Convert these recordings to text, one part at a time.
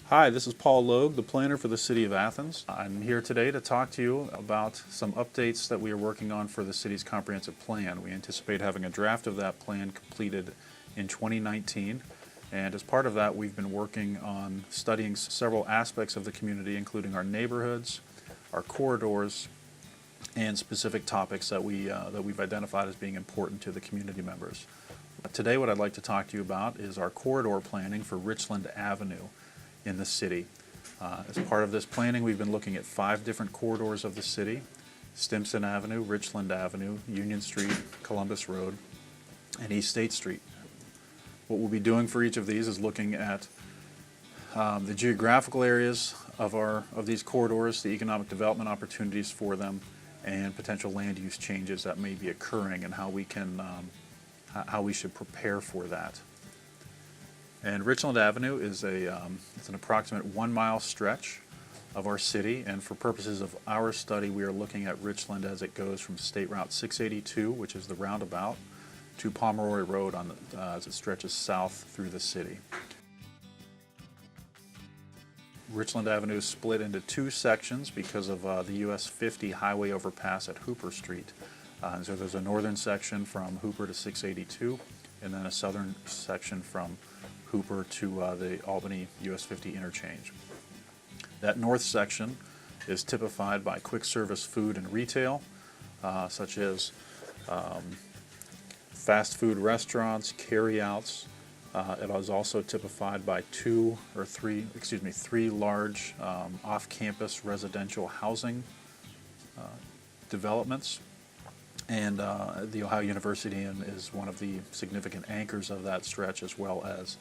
Hi, this is Paul Logue, the planner for the City of Athens. I'm here today to talk to you about some updates that we are working on for the city's comprehensive plan. We anticipate having a draft of that plan completed in 2019, and as part of that we've been working on studying several aspects of the community, including our neighborhoods, our corridors, and specific topics that we've identified as being important to the community members. Today what I'd like to talk to you about is our corridor planning for Richland Avenue in the city. As part of this planning, we've been looking at 5 different corridors of the city: Stimson Avenue, Richland Avenue, Union Street, Columbus Road, and East State Street. What we'll be doing for each of these is looking at the geographical areas of these corridors, the economic development opportunities for them, and potential land use changes that may be occurring, and how we should prepare for that. And Richland Avenue is it's an approximate 1 mile stretch of our city, and for purposes of our study we are looking at Richland as it goes from State Route 682, which is the roundabout, to Pomeroy Road as it stretches south through the city. Richland Avenue is split into 2 sections because of the US 50 highway overpass at Hooper Street. And so there's a northern section from Hooper to 682, and then a southern section from Hooper to the Albany US 50 interchange. That north section is typified by quick service food and retail, such as fast food restaurants, carryouts. It is also typified by 3 large off-campus residential housing developments. And the Ohio University is one of the significant anchors of that stretch, as well as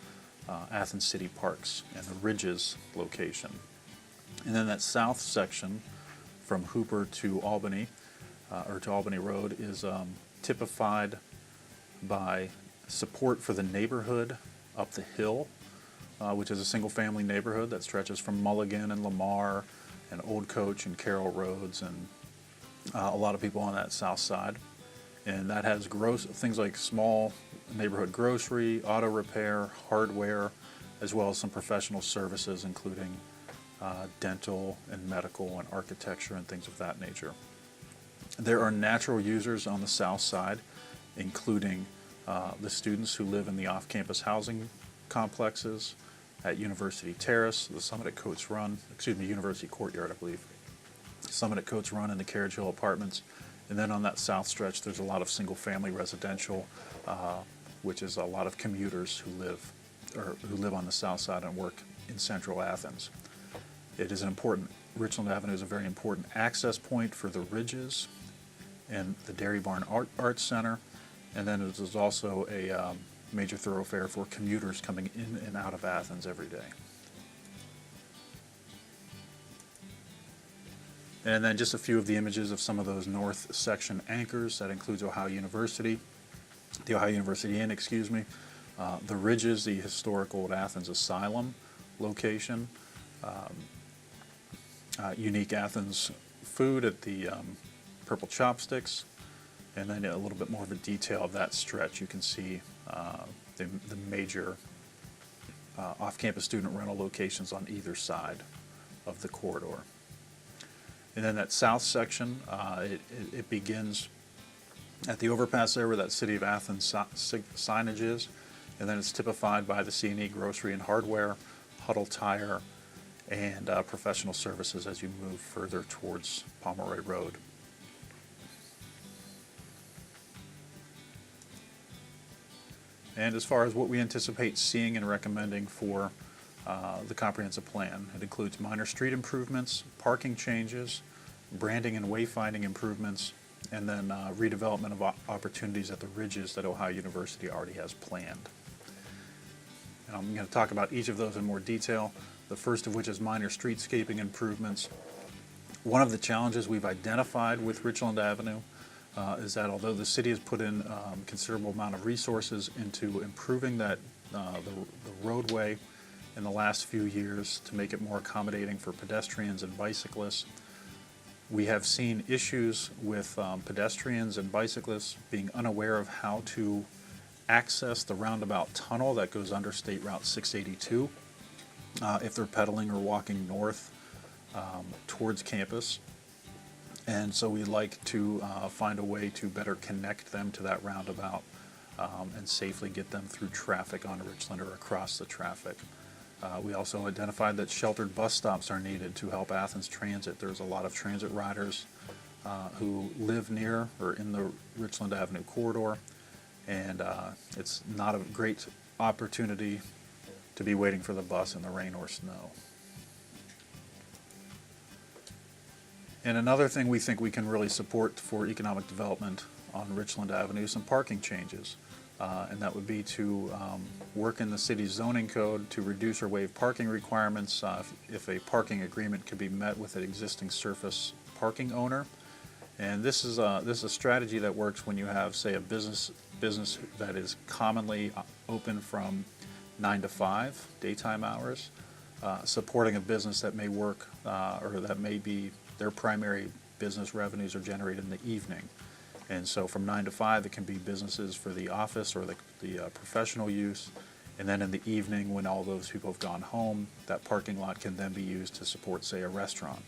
Athens City Parks and the Ridges location. And then that south section from Hooper to Albany, or to Albany Road, is typified by support for the neighborhood up the hill, which is a single-family neighborhood that stretches from Mulligan and Lamar and Old Coach and Carroll Roads, and a lot of people on that south side. And that has things like small neighborhood grocery, auto repair, hardware, as well as some professional services, including dental and medical and architecture and things of that nature. There are natural users on the south side, including the students who live in the off-campus housing complexes at University Terrace, the Summit at Coates Run, University Courtyard, I believe, Summit at Coates Run, and the Carriage Hill Apartments. And then on that south stretch, there's a lot of single-family residential, which is a lot of commuters who live on the south side and work in central Athens. Richland Avenue is a very important access point for the Ridges and the Dairy Barn Arts Center, and then it is also a major thoroughfare for commuters coming in and out of Athens every day. And then just a few of the images of some of those north section anchors. That includes the Ohio University Inn, the Ridges, the historic Old Athens Asylum location, unique Athens food at the Purple Chopsticks, and then a little bit more of a detail of that stretch. You can see the major off-campus student rental locations on either side of the corridor. And then that south section, it begins at the overpass there where that City of Athens signage is, and then it's typified by the C&E Grocery and Hardware, Huddle Tire, and professional services as you move further towards Pomeroy Road. And as far as what we anticipate seeing and recommending for the comprehensive plan, it includes minor street improvements, parking changes, branding and wayfinding improvements, and then redevelopment of opportunities at the Ridges that Ohio University already has planned. And I'm going to talk about each of those in more detail, the first of which is minor streetscaping improvements. One of the challenges we've identified with Richland Avenue is that although the city has put in a considerable amount of resources into improving the roadway in the last few years to make it more accommodating for pedestrians and bicyclists, we have seen issues with pedestrians and bicyclists being unaware of how to access the roundabout tunnel that goes under State Route 682. if they're pedaling or walking north towards campus. And so we'd like to find a way to better connect them to that roundabout and safely get them through traffic on Richland or across the traffic. We also identified that sheltered bus stops are needed to help Athens Transit. There's a lot of transit riders who live near or in the Richland Avenue corridor, and it's not a great opportunity to be waiting for the bus in the rain or snow. And another thing we think we can really support for economic development on Richland Avenue is some parking changes. And that would be to work in the city's zoning code to reduce or waive parking requirements if a parking agreement could be met with an existing surface parking owner. And this is a strategy that works when you have, say, a business that is commonly open from 9 to 5 daytime hours, supporting a business that may work or that may be their primary business revenues are generated in the evening. And so from 9 to 5, it can be businesses for the office or the professional use. And then in the evening, when all those people have gone home, that parking lot can then be used to support, say, a restaurant.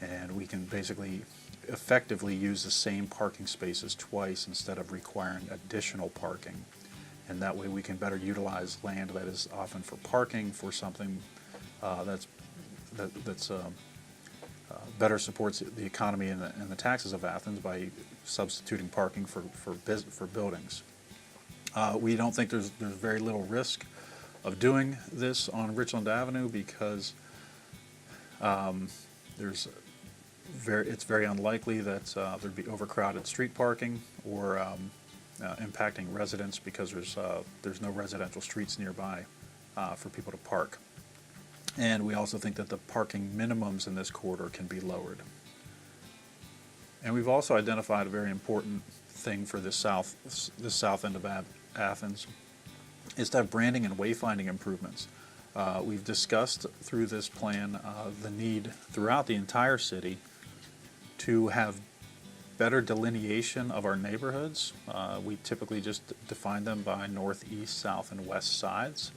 And we can basically effectively use the same parking spaces twice instead of requiring additional parking. And that way we can better utilize land that is often for parking for something that's better supports the economy and the taxes of Athens by substituting parking for buildings. We don't think there's very little risk of doing this on Richland Avenue because it's very unlikely that there'd be overcrowded street parking or impacting residents because there's no residential streets nearby for people to park. And we also think that the parking minimums in this corridor can be lowered. And we've also identified a very important thing for this south end of Athens is to have branding and wayfinding improvements. We've discussed through this plan the need throughout the entire city to have better delineation of our neighborhoods. We typically just define them by north, east, south, and west sides.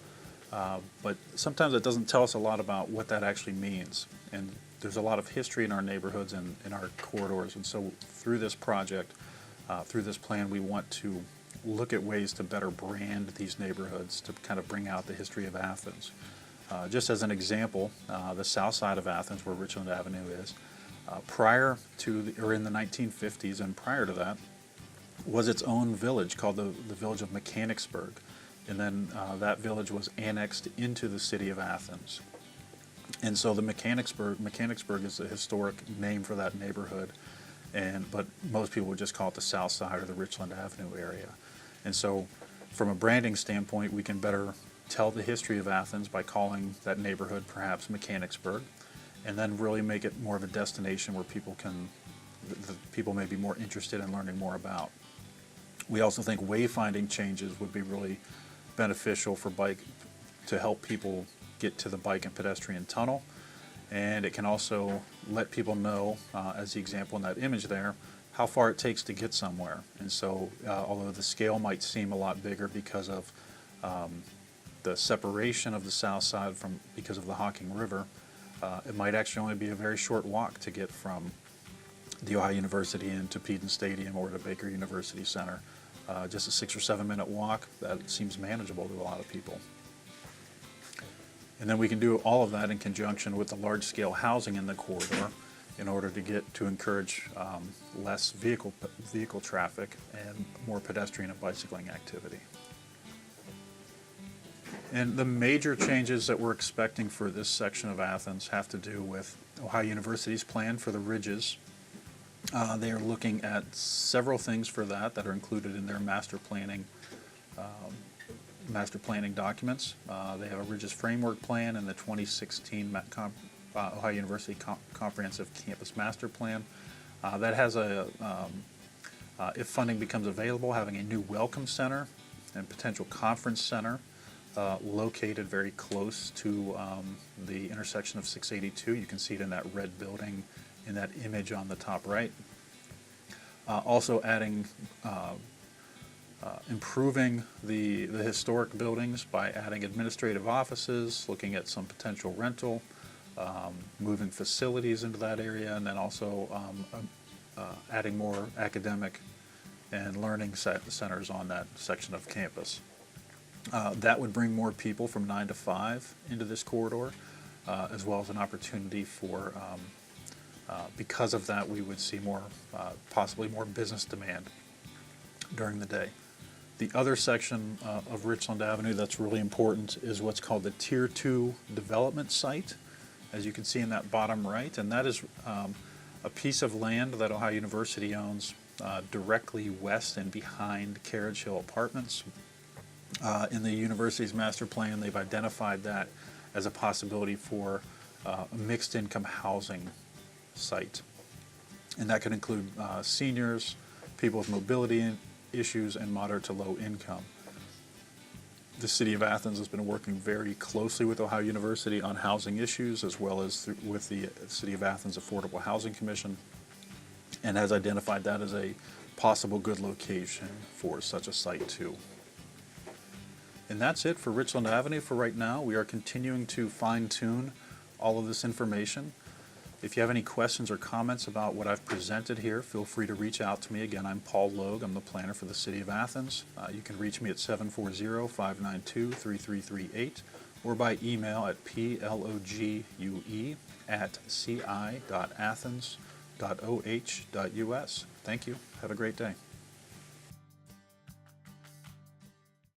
But sometimes it doesn't tell us a lot about what that actually means. And there's a lot of history in our neighborhoods and in our corridors. And so through this project, through this plan, we want to look at ways to better brand these neighborhoods to kind of bring out the history of Athens. Just as an example, the south side of Athens, where Richland Avenue is, in the 1950s and prior to that, was its own village called the village of Mechanicsburg. And then that village was annexed into the city of Athens. And so the Mechanicsburg is a historic name for that neighborhood, but most people would just call it the south side or the Richland Avenue area. And so from a branding standpoint, we can better tell the history of Athens by calling that neighborhood perhaps Mechanicsburg, and then really make it more of a destination where people may be more interested in learning more about. We also think wayfinding changes would be really beneficial to help people get to the bike and pedestrian tunnel, and it can also let people know, as the example in that image there, how far it takes to get somewhere. And so although the scale might seem a lot bigger because of the separation of the south side because of the Hocking River, it might actually only be a very short walk to get from the Ohio University into Peden Stadium or to Baker University Center. Just a 6 or 7 minute walk that seems manageable to a lot of people. And then we can do all of that in conjunction with the large scale housing in the corridor in order to encourage less vehicle traffic and more pedestrian and bicycling activity. And the major changes that we're expecting for this section of Athens have to do with Ohio University's plan for the ridges. They are looking at several things for that are included in their master planning documents. They have a Ridges Framework Plan and the 2016 Ohio University Comprehensive Campus Master Plan. That has if funding becomes available, having a new welcome center and potential conference center located very close to the intersection of 682. You can see it in that red building in that image on the top right. Also adding improving the historic buildings by adding administrative offices, looking at some potential rental, moving facilities into that area, and then also adding more academic and learning centers on that section of campus. That would bring more people from 9 to 5 into this corridor, as well as an opportunity for, because of that, we would see more, possibly more business demand during the day. The other section of Richland Avenue that's really important is what's called the Tier 2 development site, as you can see in that bottom right, and that is a piece of land that Ohio University owns directly west and behind Carriage Hill Apartments. In the university's master plan, they've identified that as a possibility for a mixed income housing site. And that could include seniors, people with mobility issues, and moderate to low income. The City of Athens has been working very closely with Ohio University on housing issues, as well as with the City of Athens Affordable Housing Commission, and has identified that as a possible good location for such a site too. And that's it for Richland Avenue for right now. We are continuing to fine-tune all of this information. If you have any questions or comments about what I've presented here, feel free to reach out to me. Again, I'm Paul Logue. I'm the planner for the City of Athens. You can reach me at 740-592-3338 or by email at plogue@ci.athens.oh.us. Thank you. Have a great day.